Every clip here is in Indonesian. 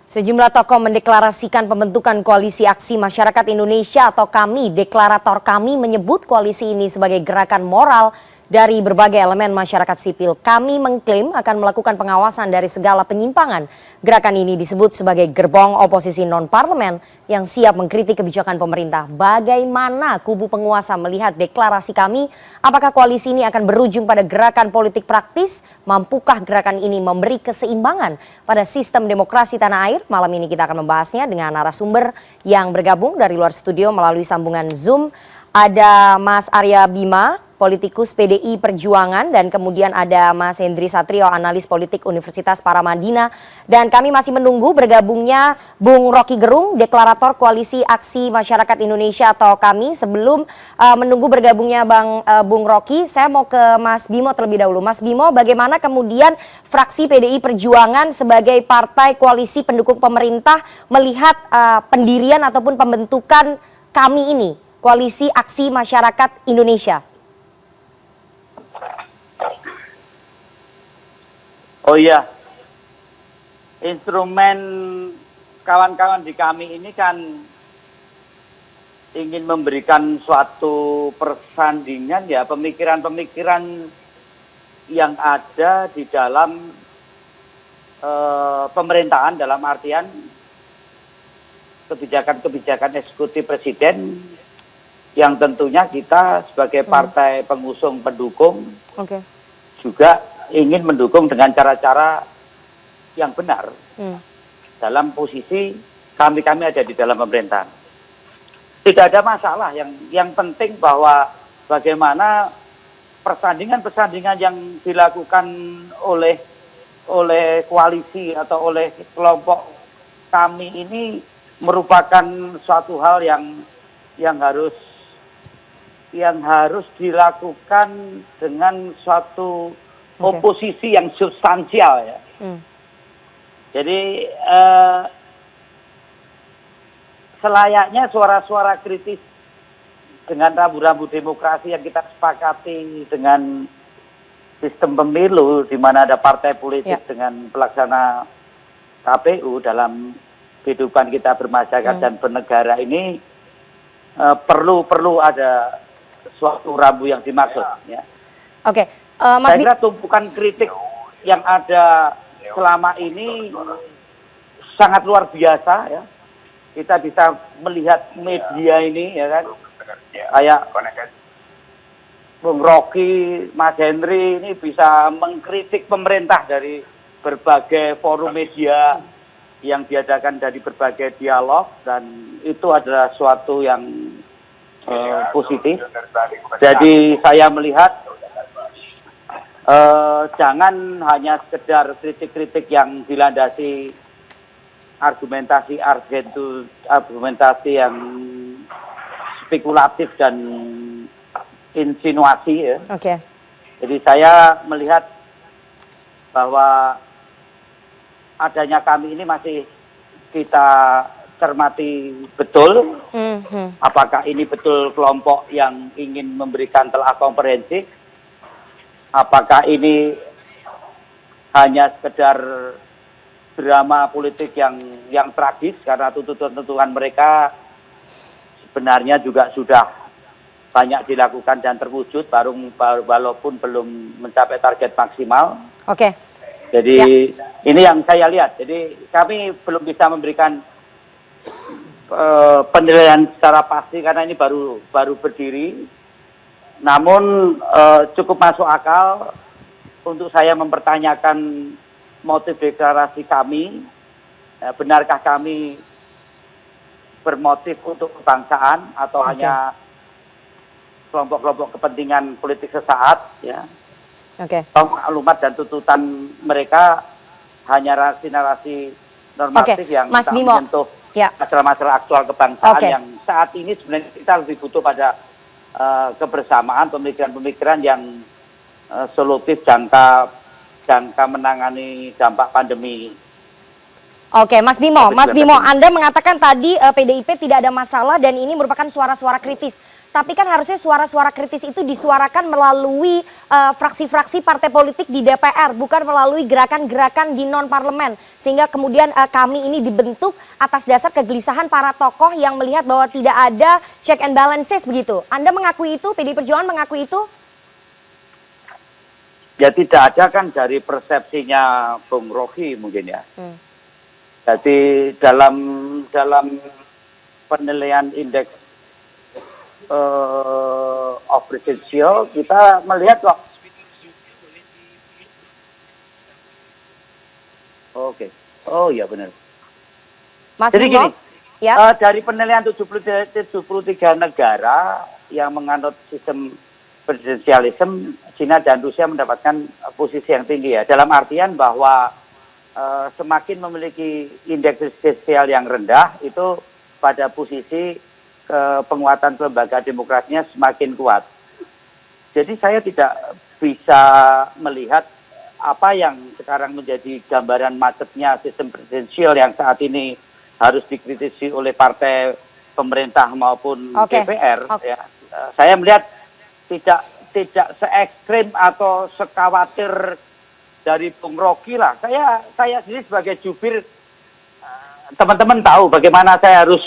Sejumlah tokoh mendeklarasikan pembentukan Koalisi Aksi Masyarakat Indonesia atau KAMI. Deklarator KAMI menyebut koalisi ini sebagai gerakan moral dari berbagai elemen masyarakat sipil. KAMI mengklaim akan melakukan pengawasan dari segala penyimpangan. Gerakan ini disebut sebagai gerbong oposisi non-parlemen yang siap mengkritik kebijakan pemerintah. Bagaimana kubu penguasa melihat deklarasi KAMI? Apakah koalisi ini akan berujung pada gerakan politik praktis? Mampukah gerakan ini memberi keseimbangan pada sistem demokrasi tanah air? Malam ini kita akan membahasnya dengan narasumber yang bergabung dari luar studio melalui sambungan Zoom. Ada Mas Arya Bima, politikus PDI Perjuangan, dan kemudian ada Mas Hendri Satrio, analis politik Universitas Paramadina. Dan kami masih menunggu bergabungnya Bung Rocky Gerung, deklarator Koalisi Aksi Masyarakat Indonesia atau KAMI. Sebelum menunggu bergabungnya Bung Rocky, saya mau ke Mas Bimo terlebih dahulu. Mas Bimo, bagaimana kemudian fraksi PDI Perjuangan sebagai partai koalisi pendukung pemerintah melihat pendirian ataupun pembentukan KAMI ini, Koalisi Aksi Masyarakat Indonesia? Oh iya, instrumen kawan-kawan di KAMI ini kan ingin memberikan suatu persandingan ya, pemikiran-pemikiran yang ada di dalam pemerintahan, dalam artian kebijakan-kebijakan eksekutif presiden yang tentunya kita sebagai partai pengusung pendukung juga ingin mendukung dengan cara-cara yang benar dalam posisi kami ada di dalam pemerintahan. Tidak ada masalah, yang penting bahwa bagaimana persandingan-persandingan yang dilakukan oleh koalisi atau oleh kelompok kami ini merupakan suatu hal yang harus dilakukan dengan suatu oposisi yang substansial ya. Jadi selayaknya suara-suara kritis dengan rambu-rambu demokrasi yang kita sepakati dengan sistem pemilu di mana ada partai politik dengan pelaksana KPU dalam kehidupan kita bermasyarakat dan bernegara ini perlu ada suatu rambu yang dimaksud ya. Mas saya kira tumpukan kritik yang ada selama ini sangat luar biasa ya. Kita bisa melihat media ini ya kan, kayak Bung Rocky, Mas Henry ini bisa mengkritik pemerintah dari berbagai forum media yang diadakan dari berbagai dialog, dan itu adalah suatu yang positif. Jadi saya melihat jangan hanya sekedar kritik-kritik yang dilandasi argumentasi yang spekulatif dan insinuasi ya. Jadi saya melihat bahwa adanya kami ini masih kita cermati betul. Apakah ini betul kelompok yang ingin memberikan telah komprehensif? Apakah ini hanya sekedar drama politik yang tragis karena tuntutan-tuntutan mereka sebenarnya juga sudah banyak dilakukan dan terwujud walaupun belum mencapai target maksimal. Jadi ini yang saya lihat. Jadi kami belum bisa memberikan penilaian secara pasti karena ini baru berdiri. Namun cukup masuk akal untuk saya mempertanyakan motif deklarasi kami. Benarkah kami bermotif untuk kebangsaan atau hanya kelompok-kelompok kepentingan politik sesaat ya. Maklumat dan tuntutan mereka hanya narasi-narasi normatif yang tak menyentuh masalah-masalah aktual kebangsaan yang saat ini sebenarnya kita lebih butuh pada kebersamaan, pemikiran-pemikiran yang solutif jangka menangani dampak pandemi Oke, Mas Bimo, Mas Sampai Bimo, 19. Anda mengatakan tadi PDIP tidak ada masalah dan ini merupakan suara-suara kritis. Tapi kan harusnya suara-suara kritis itu disuarakan melalui fraksi-fraksi partai politik di DPR, bukan melalui gerakan-gerakan di non-parlemen. Sehingga kemudian kami ini dibentuk atas dasar kegelisahan para tokoh yang melihat bahwa tidak ada check and balances begitu. Anda mengakui itu, PDI Perjuangan mengakui itu? Ya tidak ada kan dari persepsinya Bung Rocky mungkin ya. Jadi dalam penilaian indeks of presidential kita melihat kok. Oke. Oh ya benar. Mas Jadi Bimo? gini, Ya. dari penilaian 73 negara yang menganut sistem presidensialisme, Cina dan Rusia mendapatkan posisi yang tinggi ya. Dalam artian bahwa semakin memiliki indeks presidensial yang rendah, itu pada posisi penguatan lembaga demokrasinya semakin kuat. Jadi saya tidak bisa melihat apa yang sekarang menjadi gambaran macetnya sistem presidensial yang saat ini harus dikritisi oleh partai pemerintah maupun DPR. Ya. Saya melihat tidak se-ekstrim atau sekhawatir dari Bung Rocky lah. Saya sendiri sebagai jubir, teman-teman tahu bagaimana saya harus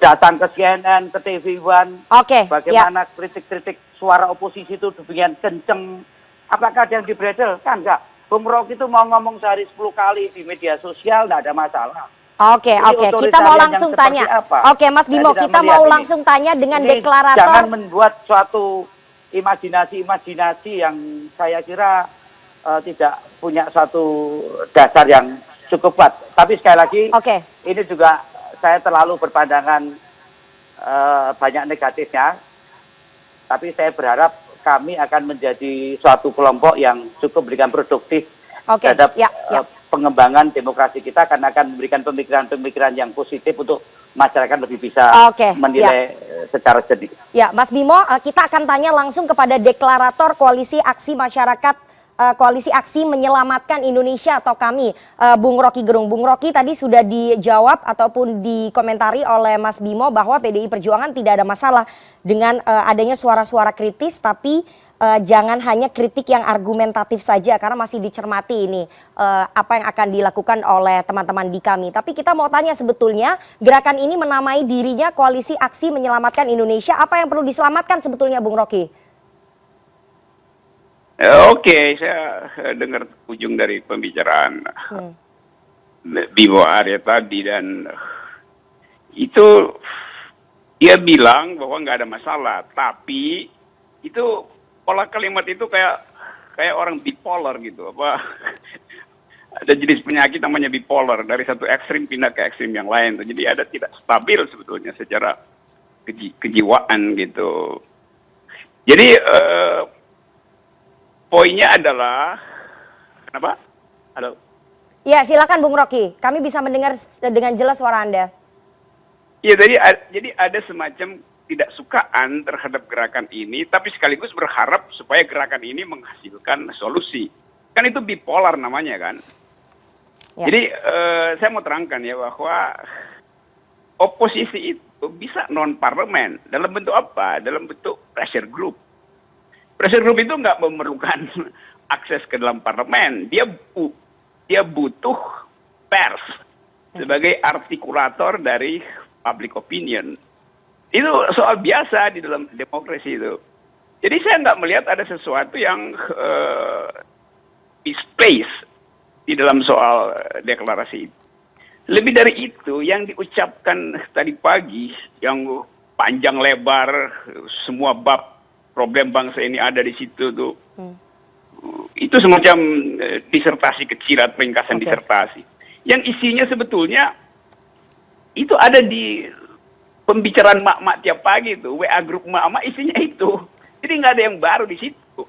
datang ke CNN, ke TV One, bagaimana kritik-kritik suara oposisi itu demikian kenceng. Apakah ada yang dibredel? Kan enggak. Bung Rocky itu mau ngomong sehari 10 kali di media sosial, enggak ada masalah. Oke, kita mau langsung tanya. Oke, Mas Bimo, kita mau langsung tanya dengan deklarator. Jangan membuat suatu imajinasi yang saya kira tidak punya satu dasar yang cukup kuat. Tapi sekali lagi, ini juga saya terlalu berpandangan banyak negatifnya. Tapi saya berharap kami akan menjadi suatu kelompok yang cukup berikan produktif terhadap pengembangan demokrasi kita, karena akan memberikan pemikiran-pemikiran yang positif untuk masyarakat lebih bisa menilai secara jernih. Ya, Mas Bimo, kita akan tanya langsung kepada deklarator Koalisi Aksi Masyarakat, Koalisi Aksi Menyelamatkan Indonesia atau kami, Bung Rocky Gerung. Bung Rocky, tadi sudah dijawab ataupun dikomentari oleh Mas Bimo bahwa PDI Perjuangan tidak ada masalah dengan adanya suara-suara kritis, tapi jangan hanya kritik yang argumentatif saja karena masih dicermati ini apa yang akan dilakukan oleh teman-teman di kami. Tapi kita mau tanya, sebetulnya gerakan ini menamai dirinya Koalisi Aksi Menyelamatkan Indonesia. Apa yang perlu diselamatkan sebetulnya, Bung Rocky? Oke, saya dengar ujung dari pembicaraan Bimo Arya tadi, dan itu dia bilang bahwa nggak ada masalah, tapi itu pola kalimat itu kayak orang bipolar gitu, apa? Ada jenis penyakit namanya bipolar, dari satu ekstrim pindah ke ekstrim yang lain, jadi ada tidak stabil sebetulnya secara kejiwaan gitu. Jadi poinnya adalah, kenapa? Halo? Ya, silakan Bung Rocky. Kami bisa mendengar dengan jelas suara Anda. Ya, jadi ada semacam tidak sukaan terhadap gerakan ini, tapi sekaligus berharap supaya gerakan ini menghasilkan solusi. Kan itu bipolar namanya kan. Ya. Jadi saya mau terangkan ya bahwa oposisi itu bisa non-parlemen. Dalam bentuk apa? Dalam bentuk pressure group. Pressure group itu nggak memerlukan akses ke dalam parlemen. Dia butuh pers sebagai artikulator dari public opinion. Itu soal biasa di dalam demokrasi itu. Jadi saya nggak melihat ada sesuatu yang misplace di dalam soal deklarasi itu. Lebih dari itu, yang diucapkan tadi pagi, yang panjang lebar, semua bab problem bangsa ini ada di situ tuh. Itu semacam disertasi kecil atau ringkasan disertasi. Yang isinya sebetulnya itu ada di pembicaraan mak-mak tiap pagi tuh, WA grup mak-mak isinya itu. Jadi nggak ada yang baru di situ.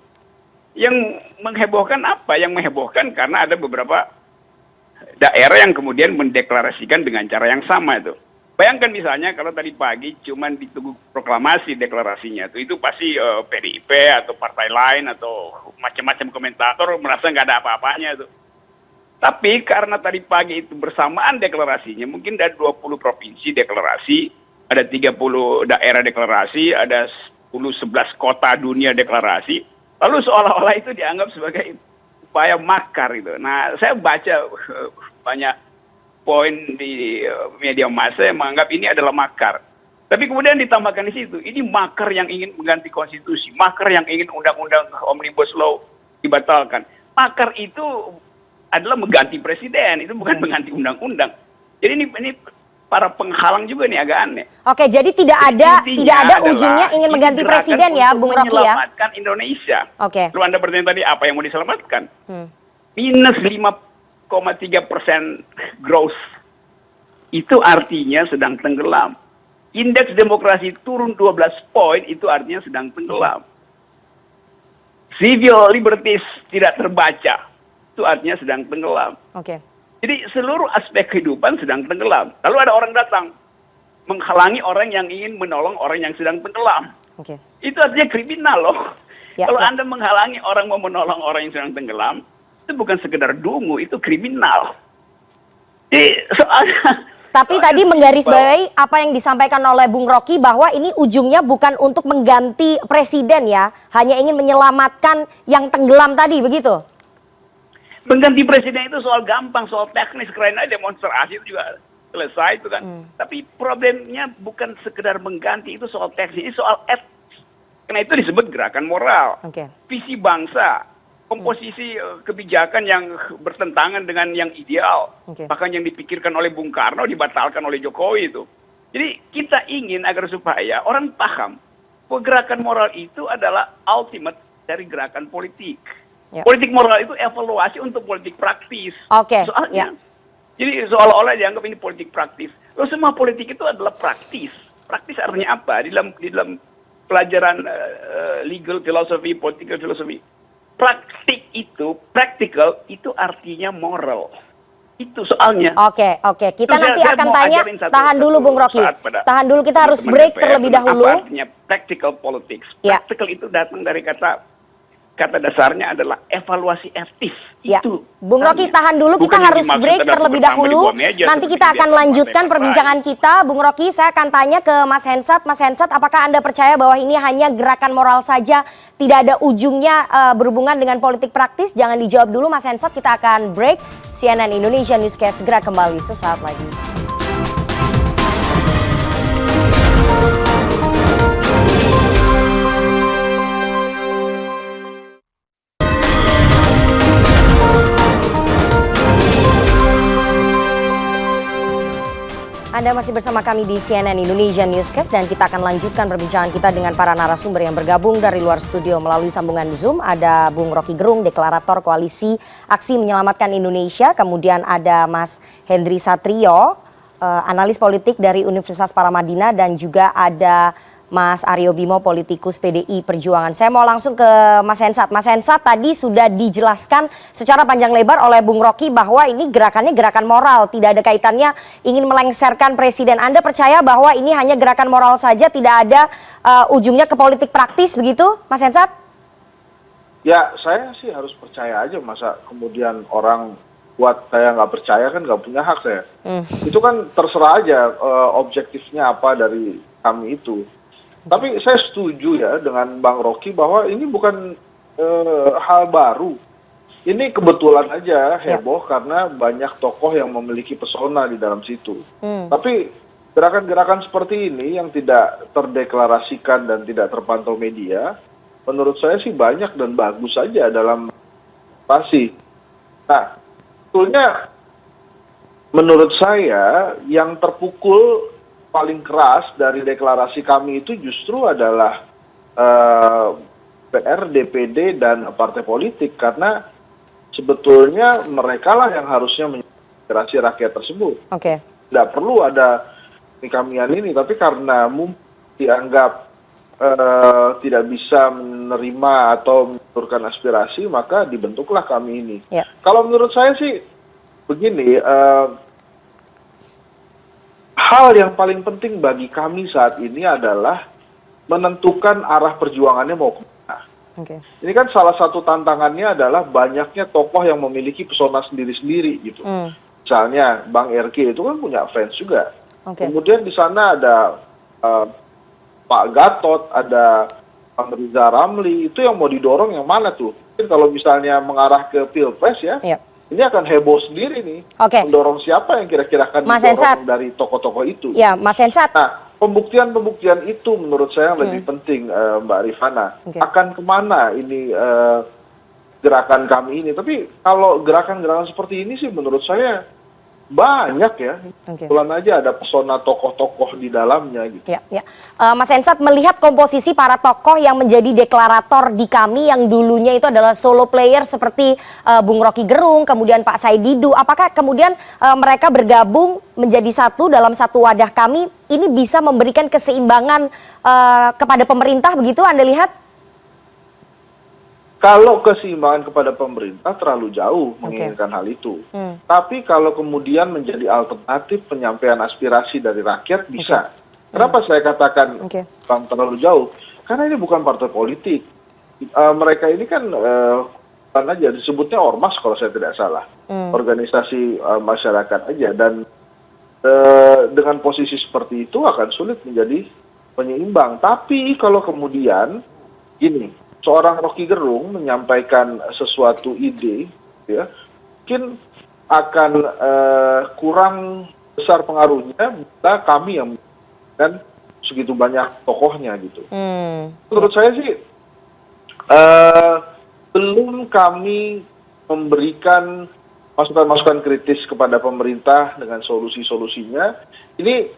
Yang menghebohkan apa? Yang menghebohkan karena ada beberapa daerah yang kemudian mendeklarasikan dengan cara yang sama itu. Bayangkan misalnya kalau tadi pagi cuman ditunggu proklamasi deklarasinya itu pasti PDIP atau partai lain atau macam-macam komentator merasa nggak ada apa-apanya itu. Tapi karena tadi pagi itu bersamaan deklarasinya, mungkin dari 20 provinsi deklarasi, ada 30 daerah deklarasi, ada 10-11 kota dunia deklarasi, lalu seolah-olah itu dianggap sebagai upaya makar itu. Nah, saya baca banyak poin di media massa yang menganggap ini adalah makar. Tapi kemudian ditambahkan di situ, ini makar yang ingin mengganti konstitusi, makar yang ingin undang-undang Omnibus Law dibatalkan. Makar itu adalah mengganti presiden, itu bukan mengganti undang-undang. Jadi ini para penghalang juga nih agak aneh. Oke, jadi tidak ada Intinya ujungnya adalah ingin ini mengganti gerakan presiden ya, untuk Bung Rocky ya. menyelamatkan Indonesia. Oke. Lalu Anda bertanya tadi apa yang mau diselamatkan? Hmm. Minus 5,3% growth. Itu artinya sedang tenggelam. Indeks demokrasi turun 12 poin, itu artinya sedang tenggelam. Civil liberties tidak terbaca, itu artinya sedang tenggelam. Oke. Jadi seluruh aspek kehidupan sedang tenggelam. Lalu ada orang datang menghalangi orang yang ingin menolong orang yang sedang tenggelam. Oke. Itu artinya kriminal loh. Ya, Kalau ya. Anda menghalangi orang mau menolong orang yang sedang tenggelam, itu bukan sekedar dungu, itu kriminal. Jadi soalnya Tapi tadi menggarisbawahi apa yang disampaikan oleh Bung Rocky bahwa ini ujungnya bukan untuk mengganti presiden ya, hanya ingin menyelamatkan yang tenggelam tadi, begitu? mengganti presiden itu soal gampang, soal teknis, keren aja demonstrasi itu juga selesai itu kan. Tapi problemnya bukan sekedar mengganti, itu soal teknis, itu soal etis. Karena itu disebut gerakan moral. Oke. Visi bangsa, komposisi kebijakan yang bertentangan dengan yang ideal. Oke. Bahkan yang dipikirkan oleh Bung Karno dibatalkan oleh Jokowi itu. Jadi kita ingin agar supaya orang paham bahwa gerakan moral itu adalah ultimate dari gerakan politik. Ya. Politik moral itu evaluasi untuk politik praktis. Oke, Soalnya, ya. jadi seolah-olah dianggap ini politik praktis. Lalu semua politik itu adalah praktis. Praktis artinya apa? Di dalam pelajaran legal philosophy, political philosophy, praktik itu, practical itu artinya moral. Itu soalnya. Oke. Kita Itu nanti saya akan mau tanya. ajarin Tahan dulu Bung Rocky. saat pada Tahan dulu, kita harus teman-teman break DPR terlebih tentang dahulu. Apa artinya practical politics? Ya. Practical itu datang dari kata dasarnya adalah evaluasi etis. Ya, Itu. Bung Rocky tahan dulu, kita Bukan yang harus dimaksud break adalah terlebih bersama di dahulu. bawah meja Nanti seperti kita akan biasa lanjutkan partai-partai perbincangan lain. kita. Bung Rocky, saya akan tanya ke Mas Hensat. Mas Hensat, apakah Anda percaya bahwa ini hanya gerakan moral saja, tidak ada ujungnya berhubungan dengan politik praktis? Jangan dijawab dulu Mas Hensat, kita akan break. CNN Indonesia Newscast segera kembali sesaat lagi. Anda masih bersama kami di CNN Indonesia Newscast dan kita akan lanjutkan perbincangan kita dengan para narasumber yang bergabung dari luar studio melalui sambungan Zoom. Ada Bung Rocky Gerung, deklarator Koalisi Aksi Menyelamatkan Indonesia. Kemudian ada Mas Hendry Satrio, analis politik dari Universitas Paramadina, dan juga ada Mas Aryo Bimo, politikus PDI Perjuangan. Saya mau langsung ke Mas Hensat. Mas Hensat, tadi sudah dijelaskan secara panjang lebar oleh Bung Rocky bahwa ini gerakannya gerakan moral, tidak ada kaitannya ingin melengsarkan presiden. Anda percaya bahwa ini hanya gerakan moral saja, tidak ada ujungnya ke politik praktis, begitu Mas Hensat? Ya, saya sih harus percaya aja, masa kemudian orang buat saya nggak percaya, kan nggak punya hak saya. Itu kan terserah aja objektifnya apa dari kami itu. Tapi saya setuju ya dengan Bang Rocky bahwa ini bukan hal baru. Ini kebetulan aja heboh karena banyak tokoh yang memiliki pesona di dalam situ. Tapi gerakan-gerakan seperti ini yang tidak terdeklarasikan dan tidak terpantau media, menurut saya sih banyak dan bagus saja dalam pasti. Nah, sebetulnya menurut saya yang terpukul paling keras dari deklarasi kami itu justru adalah PR, DPD, dan partai politik, karena sebetulnya mereka lah yang harusnya menginspirasi rakyat tersebut. Oke. Tidak perlu ada kamian ini, tapi karena dianggap tidak bisa menerima atau menurunkan aspirasi, maka dibentuklah kami ini. Ya. Kalau menurut saya sih begini, hal yang paling penting bagi kami saat ini adalah menentukan arah perjuangannya mau kemana. Oke. Ini kan salah satu tantangannya adalah banyaknya tokoh yang memiliki pesona sendiri-sendiri gitu. Misalnya Bang RG itu kan punya fans juga. Oke. Kemudian di sana ada Pak Gatot, ada Bang Riza Ramli, itu yang mau didorong yang mana tuh? Mungkin kalau misalnya mengarah ke Pilpres ya, Iya. ini akan heboh sendiri nih. Oke. Mendorong siapa yang kira-kira akan Mas didorong Hensat. dari tokoh-tokoh itu. Ya, Mas Hensat. Nah, pembuktian-pembuktian itu menurut saya yang lebih penting, Mbak Rifana. Oke. Akan kemana ini gerakan kami ini? Tapi kalau gerakan-gerakan seperti ini sih menurut saya banyak ya. Oke. Kebetulan aja ada pesona tokoh-tokoh di dalamnya gitu. Ya, ya. Mas Hensat, melihat komposisi para tokoh yang menjadi deklarator di kami yang dulunya itu adalah solo player seperti Bung Rocky Gerung, kemudian Pak Said Didu, apakah kemudian mereka bergabung menjadi satu dalam satu wadah kami, ini bisa memberikan keseimbangan kepada pemerintah begitu Anda lihat? Kalau keseimbangan kepada pemerintah terlalu jauh menginginkan hal itu. Tapi kalau kemudian menjadi alternatif penyampaian aspirasi dari rakyat bisa. Kenapa saya katakan Bang terlalu jauh? Karena ini bukan partai politik. Mereka ini kan bukan aja disebutnya ormas kalau saya tidak salah. Organisasi masyarakat aja, dan dengan posisi seperti itu akan sulit menjadi penyeimbang. Tapi kalau kemudian gini, seorang Rocky Gerung menyampaikan sesuatu ide, ya, mungkin akan kurang besar pengaruhnya bila kami yang dan segitu banyak tokohnya gitu. Menurut saya sih belum kami memberikan masukan-masukan kritis kepada pemerintah dengan solusi-solusinya. Ini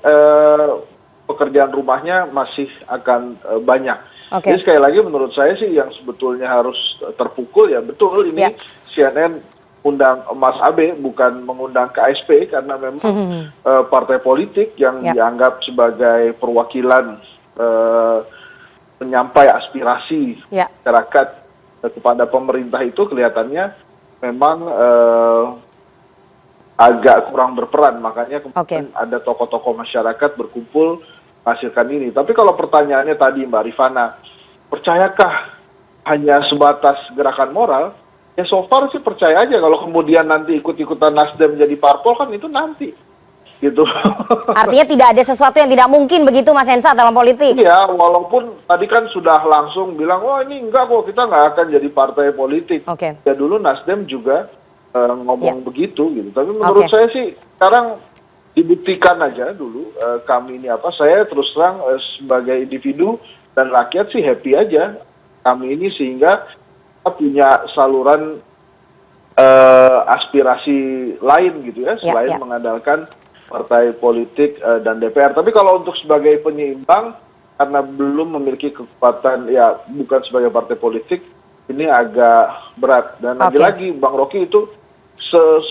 pekerjaan rumahnya masih akan banyak. Jadi sekali lagi menurut saya sih yang sebetulnya harus terpukul ya betul ini CNN undang Mas Abe, bukan mengundang KSP karena memang partai politik yang dianggap sebagai perwakilan menyampai aspirasi masyarakat kepada pemerintah itu kelihatannya memang agak kurang berperan, makanya kemudian ada tokoh-tokoh masyarakat berkumpul menghasilkan ini. Tapi kalau pertanyaannya tadi Mbak Rifana, percayakah hanya sebatas gerakan moral? Ya so far sih percaya aja, kalau kemudian nanti ikut-ikutan Nasdem jadi parpol kan itu nanti. Gitu. Artinya tidak ada sesuatu yang tidak mungkin begitu Mas Hensat dalam politik? Iya, walaupun tadi kan sudah langsung bilang, oh ini enggak kok, kita nggak akan jadi partai politik. Ya dulu Nasdem juga ngomong begitu gitu. Tapi menurut saya sih sekarang dibuktikan aja dulu kami ini apa. Saya terus terang sebagai individu dan rakyat sih happy aja kami ini, sehingga kita punya saluran aspirasi lain gitu ya, selain mengandalkan partai politik dan DPR. Tapi kalau untuk sebagai penyeimbang, karena belum memiliki kekuatan, ya bukan sebagai partai politik, ini agak berat. Dan lagi-lagi Bang Rocky itu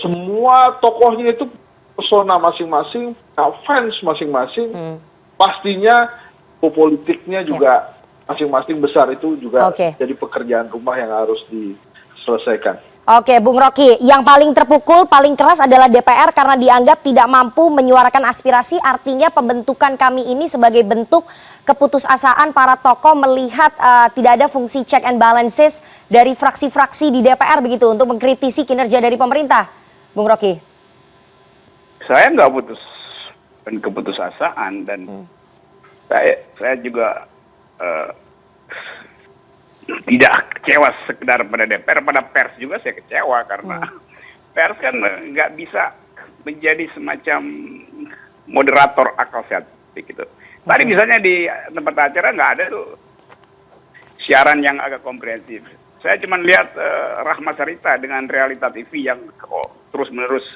semua tokohnya itu persona masing-masing, fans masing-masing, pastinya politiknya juga masing-masing besar, itu juga jadi pekerjaan rumah yang harus diselesaikan. Oke, Bung Rocky, yang paling terpukul, paling keras adalah DPR karena dianggap tidak mampu menyuarakan aspirasi, artinya pembentukan kami ini sebagai bentuk keputusasaan para tokoh melihat tidak ada fungsi check and balances dari fraksi-fraksi di DPR begitu untuk mengkritisi kinerja dari pemerintah, Bung Rocky. Saya nggak keputusasaan, dan saya juga tidak kecewa sekedar pada DPR, pada pers juga saya kecewa karena pers kan nggak bisa menjadi semacam moderator akal sehat gitu. Tadi misalnya di tempat acara nggak ada tuh siaran yang agak komprehensif. Saya cuma lihat Rahma Sarita dengan Realita TV yang terus-menerus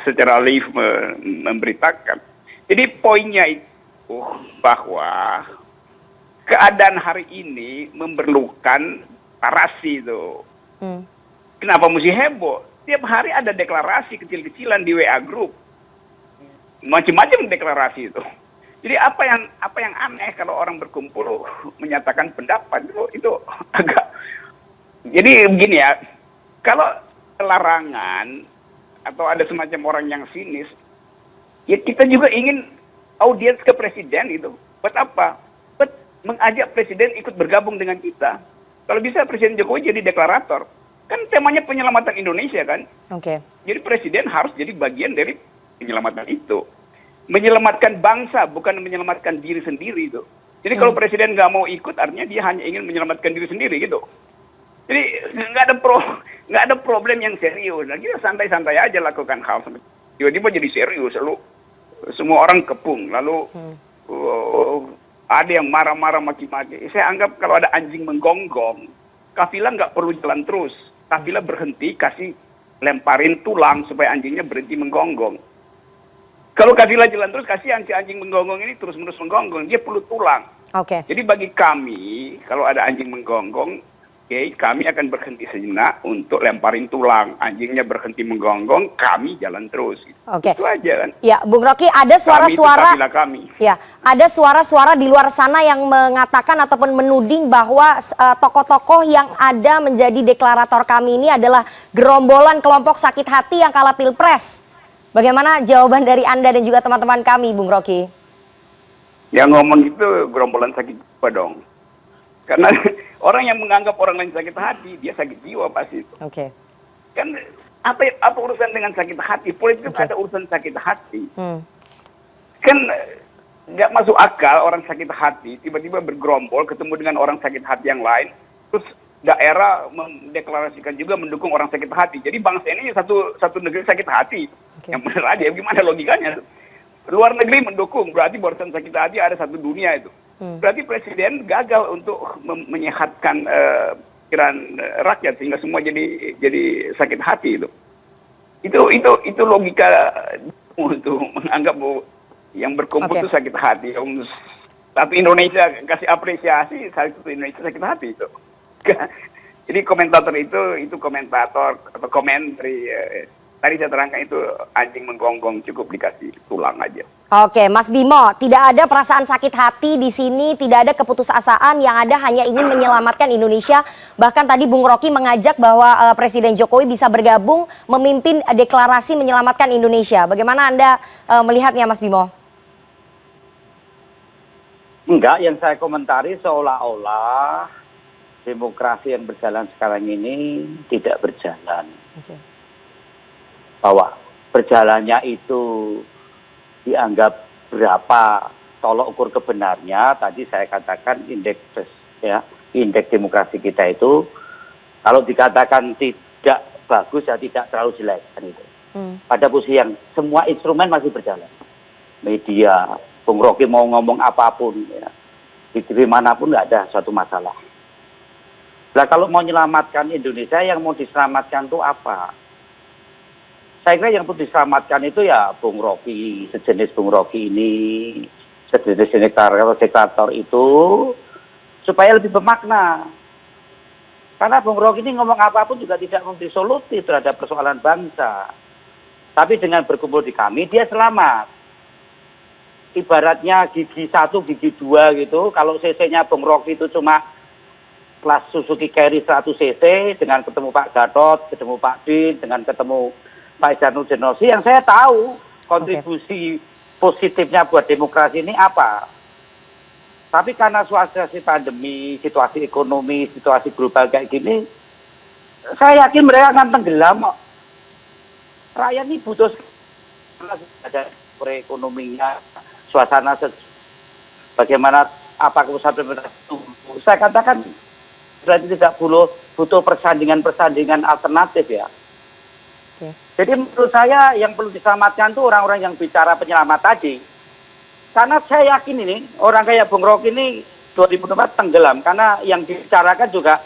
secara live memberitakan. Jadi poinnya itu bahwa keadaan hari ini memerlukan narasi itu. Kenapa mesti heboh? Tiap hari ada deklarasi kecil-kecilan di WA Group, macam-macam deklarasi itu. Jadi apa yang aneh kalau orang berkumpul menyatakan pendapat itu agak. Jadi begini ya, kalau larangan atau ada semacam orang yang sinis, ya kita juga ingin audiens ke presiden itu. Buat apa? mengajak presiden ikut bergabung dengan kita. Kalau bisa Presiden Jokowi jadi deklarator. Kan temanya penyelamatan Indonesia kan. Oke. Jadi presiden harus jadi bagian dari penyelamatan itu. Menyelamatkan bangsa, bukan menyelamatkan diri sendiri itu. Jadi kalau presiden nggak mau ikut, artinya dia hanya ingin menyelamatkan diri sendiri gitu. Jadi nggak ada problem yang serius. Nah, kita santai-santai aja lakukan hal seperti itu. Tiba-tiba jadi serius, lalu semua orang kepung, lalu ada yang marah-marah maki-maki. Saya anggap kalau ada anjing menggonggong, kafilah nggak perlu jalan terus. Kafilah berhenti, kasih lemparin tulang supaya anjingnya berhenti menggonggong. Kalau kafilah jalan terus, kasih anjing menggonggong ini terus-menerus menggonggong, dia perlu tulang. Oke. Jadi bagi kami, kalau ada anjing menggonggong, kami akan berhenti sejenak untuk lemparin tulang. Anjingnya berhenti menggonggong, kami jalan terus. Oke. Itu aja kan. Ya, Bung Rocky, ada suara-suara. Kami. Ya, ada suara-suara di luar sana yang mengatakan ataupun menuding bahwa tokoh-tokoh yang ada menjadi deklarator kami ini adalah gerombolan kelompok sakit hati yang kalah pilpres. Bagaimana jawaban dari Anda dan juga teman-teman kami, Bung Rocky? Yang ngomong itu gerombolan sakit jiwa dong. Karena orang yang menganggap orang lain sakit hati, dia sakit jiwa pasti. Oke. Kan apa urusan dengan sakit hati? Politik ada urusan sakit hati. Kan nggak masuk akal orang sakit hati tiba-tiba bergerombol ketemu dengan orang sakit hati yang lain, terus daerah mendeklarasikan juga mendukung orang sakit hati. Jadi bangsa ini satu negeri sakit hati. Yang benar aja, gimana logikanya? Luar negeri mendukung, berarti barisan sakit hati ada satu dunia itu. Berarti presiden gagal untuk menyehatkan pikiran rakyat sehingga semua jadi sakit hati itu. Itu logika untuk menganggap bahwa yang berkumpul itu sakit hati. Satu Indonesia kasih apresiasi, satu Indonesia sakit hati itu. Jadi komentator itu komentator atau komen dari tadi saya terangkan itu anjing menggonggong, cukup dikasih tulang aja. Oke, Mas Bimo, tidak ada perasaan sakit hati di sini, tidak ada keputusasaan, yang ada hanya ingin menyelamatkan Indonesia. Bahkan tadi Bung Rocky mengajak bahwa Presiden Jokowi bisa bergabung memimpin deklarasi menyelamatkan Indonesia. Bagaimana Anda melihatnya, Mas Bimo? Enggak, yang saya komentari seolah-olah demokrasi yang berjalan sekarang ini tidak berjalan. Bahwa berjalannya itu dianggap berapa tolok ukur kebenarnya, tadi saya katakan indeks demokrasi kita itu kalau dikatakan tidak bagus ya tidak terlalu jelek kan itu. Pada posisi yang semua instrumen masih berjalan. Media, Bung Rocky mau ngomong apapun ya, di TV manapun nggak ada suatu masalah. Nah kalau mau menyelamatkan Indonesia, yang mau diselamatkan itu apa? Saya kira yang perlu diselamatkan itu ya Bung Rocky, sejenis Bung Rocky ini, sejenis deklarator itu, supaya lebih bermakna. Karena Bung Rocky ini ngomong apapun juga tidak memberi solusi terhadap persoalan bangsa. Tapi dengan berkumpul di kami, dia selamat. Ibaratnya gigi 1, gigi 2 gitu, kalau cc-nya Bung Rocky itu cuma kelas Suzuki Carry 100 cc, dengan ketemu Pak Gatot, ketemu Pak Din, dengan ketemu Pak Isarno Genosi, yang saya tahu kontribusi positifnya buat demokrasi ini apa. Tapi karena situasi pandemi, situasi ekonomi, situasi global kayak gini, saya yakin mereka akan tenggelam. Rakyat ini butuh ada perekonominya, suasana bagaimana apa keputusan pemerintah itu. Saya katakan berarti tidak butuh persandingan alternatif ya. Jadi menurut saya yang perlu diselamatkan itu orang-orang yang bicara penyelamat tadi. Karena saya yakin ini, orang kayak Bung Rocky ini 2004 tenggelam. Karena yang dibicarakan juga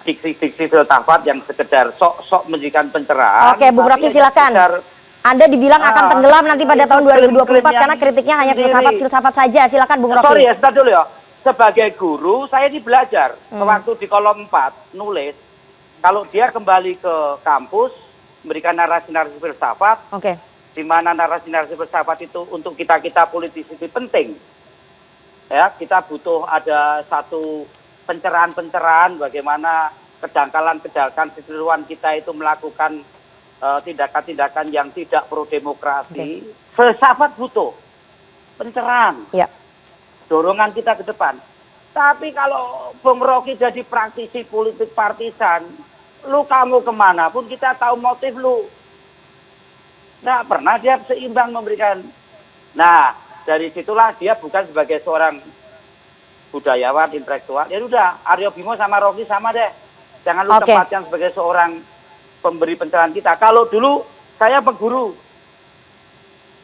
diksi-diksi filsafat yang sekedar sok-sok memberikan pencerahan. Oke, Bung Rocky silakan. Anda dibilang akan tenggelam nanti pada tahun 2024 karena kritiknya hanya filsafat saja. Silakan Bung Rocky. Sorry ya, sebentar dulu ya. Sebagai guru, saya ini belajar. Waktu di kolom 4, nulis. Kalau dia kembali ke kampus, memberikan narasi-narasi filsafat, di mana narasi-narasi filsafat itu untuk kita politisi itu penting. Ya, kita butuh ada satu pencerahan-pencerahan bagaimana kedangkalan-kedangkalan keseluruhan kita itu melakukan tindakan-tindakan yang tidak pro demokrasi. Filsafat butuh pencerahan, dorongan kita ke depan. Tapi kalau Bung Rocky jadi praktisi politik partisan, kamu kemana pun kita tahu motif lu. Nggak pernah dia seimbang memberikan. Nah, dari situlah dia bukan sebagai seorang budayawan, intelektual. Ya udah, Aryo Bimo sama Rocky sama deh. Jangan lu tempatkan sebagai seorang pemberi pencerahan kita. Kalau dulu saya peguru,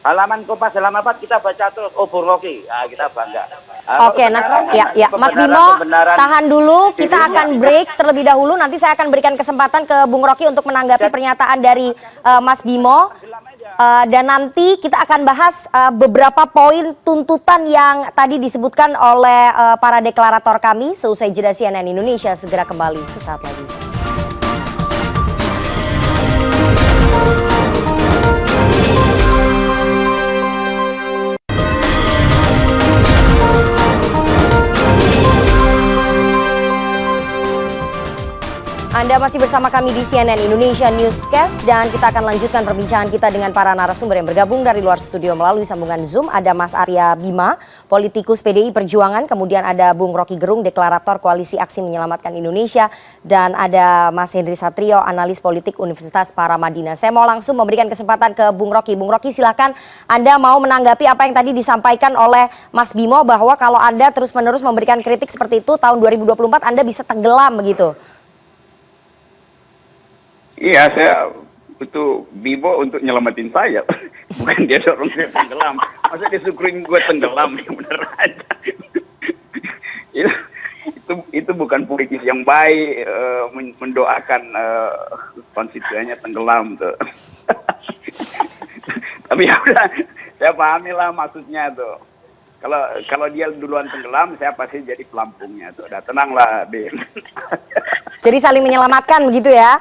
halaman Kompas halaman 4 kita baca terus Bung Rocky, kita bangga. Oke, ya Mas Bimo tahan dulu, kita akan break terlebih dahulu. Nanti saya akan berikan kesempatan ke Bung Rocky untuk menanggapi pernyataan dari Mas Bimo. Dan nanti kita akan bahas beberapa poin tuntutan yang tadi disebutkan oleh para deklarator kami. Seusai jeda CNN Indonesia segera kembali sesaat lagi. Anda masih bersama kami di CNN Indonesia Newscast dan kita akan lanjutkan perbincangan kita dengan para narasumber yang bergabung dari luar studio melalui sambungan Zoom. Ada Mas Arya Bima, politikus PDI Perjuangan, kemudian ada Bung Rocky Gerung, deklarator Koalisi Aksi Menyelamatkan Indonesia, dan ada Mas Henry Satrio, analis politik Universitas Paramadina. Saya mau langsung memberikan kesempatan ke Bung Rocky. Bung Rocky, silakan Anda mau menanggapi apa yang tadi disampaikan oleh Mas Bimo bahwa kalau Anda terus-menerus memberikan kritik seperti itu tahun 2024 Anda bisa tenggelam begitu. Iya, saya itu Bimo untuk nyelamatin saya, bukan dia dorong saya tenggelam. Masa dia syukurin gue tenggelam, ya bener aja. itu bukan politis yang baik, mendoakan konstituennya tenggelam tuh. Tapi ya udah, saya pahami lah maksudnya tuh. Kalau dia duluan tenggelam, saya pasti jadi pelampungnya tuh. Udah tenanglah, Bin. Jadi saling menyelamatkan begitu ya?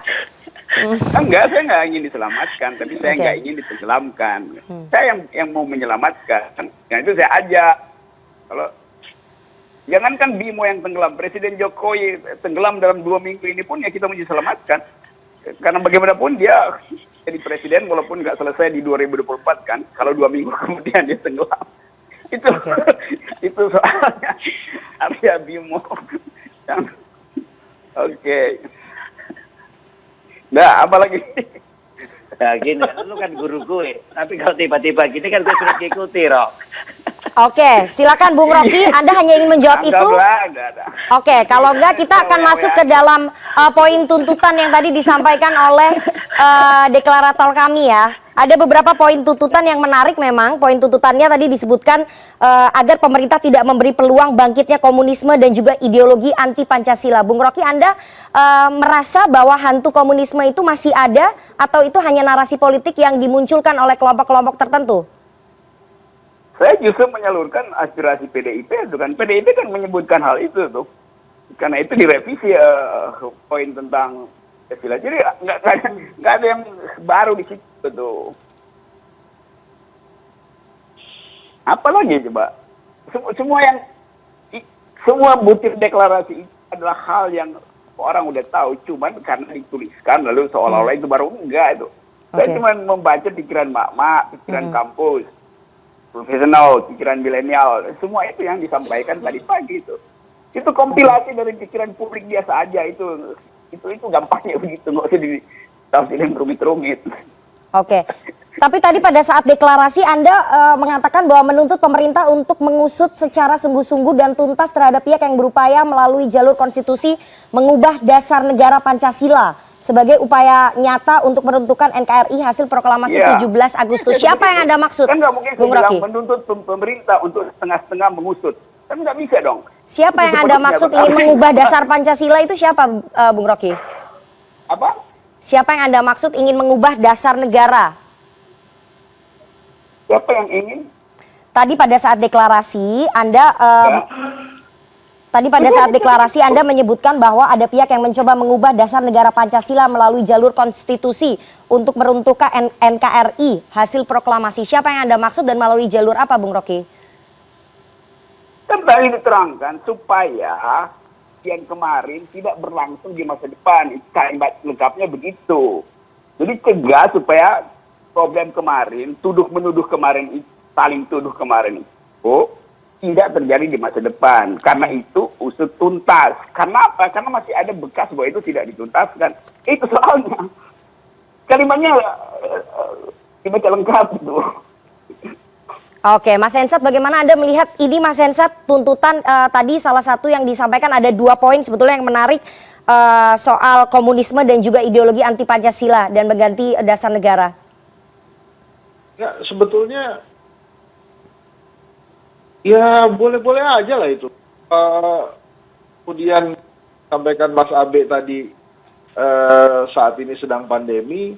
Enggak, saya nggak ingin diselamatkan, tapi saya nggak ingin ditenggelamkan. Saya yang mau menyelamatkan. Yang itu saya ajak. Kalau jangankan Bimo yang tenggelam, Presiden Jokowi tenggelam dalam 2 minggu ini pun ya kita mau diselamatkan. Karena bagaimanapun dia jadi presiden walaupun nggak selesai di 2024 kan. Kalau 2 minggu kemudian dia tenggelam. Itu soalnya Arya Bimo. Oke. Nah, apalagi? Nah, gini, lu kan guru gue. Tapi kalau tiba-tiba gini kan gue sudah ikuti, Rok. Oke, silakan Bung Rocky. Anda hanya ingin menjawab itu? Oke, kalau enggak kita akan masuk ke dalam poin tuntutan yang tadi disampaikan oleh deklarator kami ya. Ada beberapa poin tuntutan yang menarik memang. Poin tuntutannya tadi disebutkan agar pemerintah tidak memberi peluang bangkitnya komunisme dan juga ideologi anti Pancasila. Bung Rocky, Anda merasa bahwa hantu komunisme itu masih ada atau itu hanya narasi politik yang dimunculkan oleh kelompok-kelompok tertentu? Saya justru menyalurkan aspirasi PDIP, kan PDIP kan menyebutkan hal itu tuh. Karena itu direvisi poin tentang Pancasila. Jadi nggak ada yang baru di situ tuh. Apalagi coba? Semua butir deklarasi itu adalah hal yang orang udah tahu, cuman karena dituliskan lalu seolah-olah itu baru enggak itu. Saya cuma membaca pikiran mak-mak, pikiran kampus, profesional, pikiran milenial, semua itu yang disampaikan tadi pagi itu. Itu kompilasi dari pikiran publik biasa aja itu gampangnya begitu, nggak usah ditafsirin rumit-rumit. Oke, tapi tadi pada saat deklarasi Anda mengatakan bahwa menuntut pemerintah untuk mengusut secara sungguh-sungguh dan tuntas terhadap pihak yang berupaya melalui jalur konstitusi mengubah dasar negara Pancasila sebagai upaya nyata untuk menentukan NKRI hasil proklamasi 17 Agustus. Siapa yang Anda maksud? Kan nggak mungkin Bung Rocky menuntut pemerintah untuk setengah-setengah mengusut. Kan nggak bisa dong. Siapa yang Anda maksud ingin mengubah dasar Pancasila itu siapa, Bung Rocky? Apa? Siapa yang Anda maksud ingin mengubah dasar negara? Siapa yang ingin? Tadi pada saat deklarasi Anda menyebutkan bahwa ada pihak yang mencoba mengubah dasar negara Pancasila melalui jalur konstitusi untuk meruntuhkan NKRI hasil proklamasi. Siapa yang Anda maksud dan melalui jalur apa, Bung Rocky? Kan tadi diterangkan supaya yang kemarin tidak berlangsung di masa depan. Kalimat lengkapnya begitu. Jadi cegah supaya problem kemarin, tuduh-menuduh kemarin, saling tuduh kemarin itu tidak terjadi di masa depan. Karena itu usut tuntas. Karena apa? Karena masih ada bekas bahwa itu tidak dituntaskan. Itu soalnya. Kalimatnya dibaca lengkap itu. Oke, Mas Hensat, bagaimana Anda melihat ini, Mas Hensat, tuntutan tadi salah satu yang disampaikan ada 2 poin sebetulnya yang menarik soal komunisme dan juga ideologi anti Pancasila dan mengganti dasar negara. Ya, sebetulnya ya boleh-boleh aja lah itu. Kemudian sampaikan Mas Abe tadi saat ini sedang pandemi,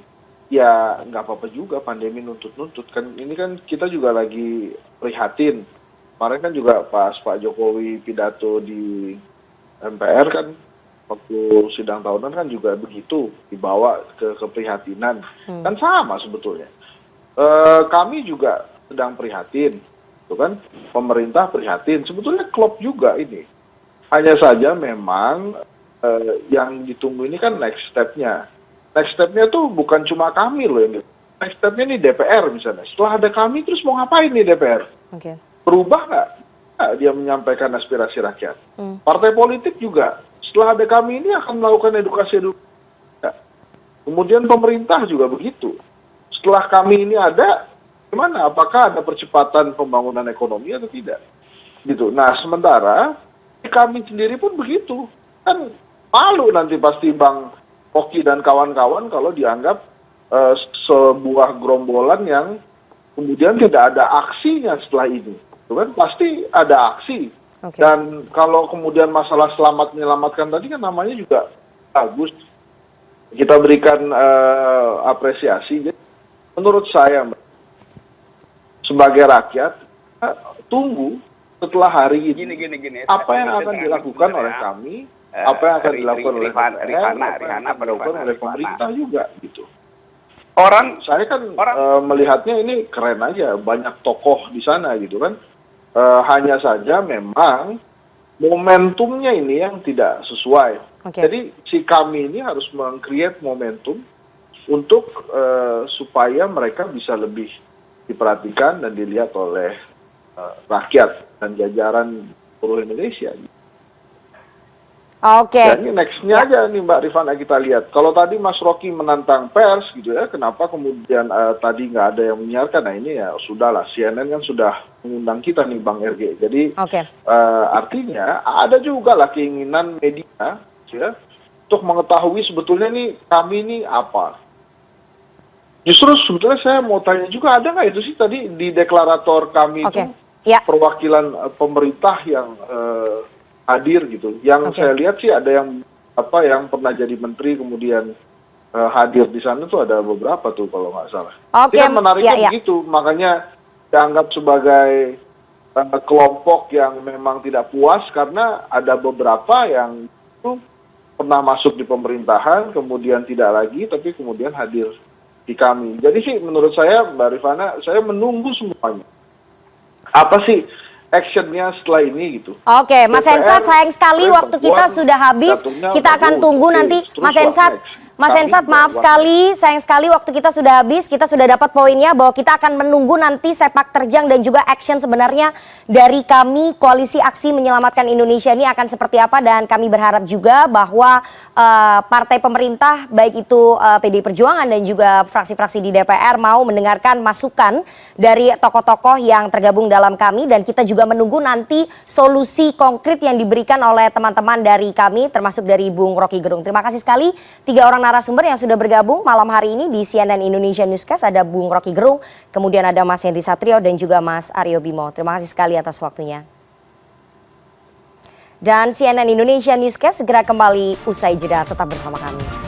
ya nggak apa-apa juga pandemi nuntut-nuntut kan. Ini kan kita juga lagi prihatin. Kemarin kan juga pas Pak Jokowi pidato di MPR kan, waktu sidang tahunan kan juga begitu, dibawa ke keprihatinan. Kan sama sebetulnya. Kami juga sedang prihatin, gitu kan? Pemerintah prihatin. Sebetulnya klop juga ini. Hanya saja memang yang ditunggu ini kan next step-nya. Next step-nya tuh bukan cuma kami loh yang next step-nya nih DPR misalnya. Setelah ada kami terus mau ngapain nih DPR? Oke. Berubah nggak? Dia menyampaikan aspirasi rakyat. Partai politik juga setelah ada kami ini akan melakukan edukasi. Kemudian pemerintah juga begitu. Setelah kami ini ada, gimana? Apakah ada percepatan pembangunan ekonomi atau tidak? Gitu. Nah, sementara kami sendiri pun begitu. Kan malu nanti pasti Bang Oki dan kawan-kawan kalau dianggap sebuah gerombolan yang kemudian tidak ada aksinya setelah ini. Itu kan pasti ada aksi. Okay. Dan kalau kemudian masalah selamat menyelamatkan tadi kan namanya juga bagus. Kita berikan apresiasi. Jadi, menurut saya sebagai rakyat tunggu setelah hari ini apa yang akan dilakukan oleh kami, apa yang akan dilakukan oleh pemerintah juga gitu. Saya kan melihatnya ini keren aja, banyak tokoh di sana gitu kan. Hanya saja memang momentumnya ini yang tidak sesuai. Okay. Jadi si kami ini harus meng-create momentum untuk supaya mereka bisa lebih diperhatikan dan dilihat oleh rakyat dan jajaran seluruh Indonesia. Oke. Dan ini next-nya aja nih Mbak Rifana kita lihat. Kalau tadi Mas Rocky menantang pers gitu ya, kenapa kemudian tadi nggak ada yang menyiarkan? Nah ini ya sudahlah, CNN kan sudah mengundang kita nih Bang RG. Jadi artinya ada juga lah keinginan media ya, untuk mengetahui sebetulnya nih kami ini apa. Justru sebetulnya saya mau tanya juga, ada nggak itu sih tadi di deklarator kami itu perwakilan pemerintah yang hadir gitu. Yang saya lihat sih ada yang yang pernah jadi menteri kemudian hadir di sana tuh ada beberapa tuh kalau nggak salah. Ini kan menariknya begitu, makanya dianggap sebagai kelompok yang memang tidak puas karena ada beberapa yang itu pernah masuk di pemerintahan kemudian tidak lagi tapi kemudian hadir di kami. Jadi sih menurut saya Mbak Rifana, saya menunggu semuanya. Apa sih actionnya setelah ini gitu. Oke, Mas Hensat, sayang sekali waktu kita sudah habis. Kita akan tunggu nanti, Mas Hensat. Mas Hensat, maaf sekali, sayang sekali waktu kita sudah habis. Kita sudah dapat poinnya bahwa kita akan menunggu nanti sepak terjang dan juga action sebenarnya dari kami Koalisi Aksi Menyelamatkan Indonesia ini akan seperti apa. Dan kami berharap juga bahwa partai pemerintah, baik itu PDI Perjuangan dan juga fraksi-fraksi di DPR mau mendengarkan masukan dari tokoh-tokoh yang tergabung dalam kami. Dan kita juga menunggu nanti solusi konkret yang diberikan oleh teman-teman dari kami, termasuk dari Bung Rocky Gerung. Terima kasih sekali 3 orang narasumber yang sudah bergabung malam hari ini di CNN Indonesia Newscast. Ada Bung Rocky Gerung, kemudian ada Mas Henry Satrio dan juga Mas Aryo Bimo. Terima kasih sekali atas waktunya. Dan CNN Indonesia Newscast segera kembali usai jeda, tetap bersama kami.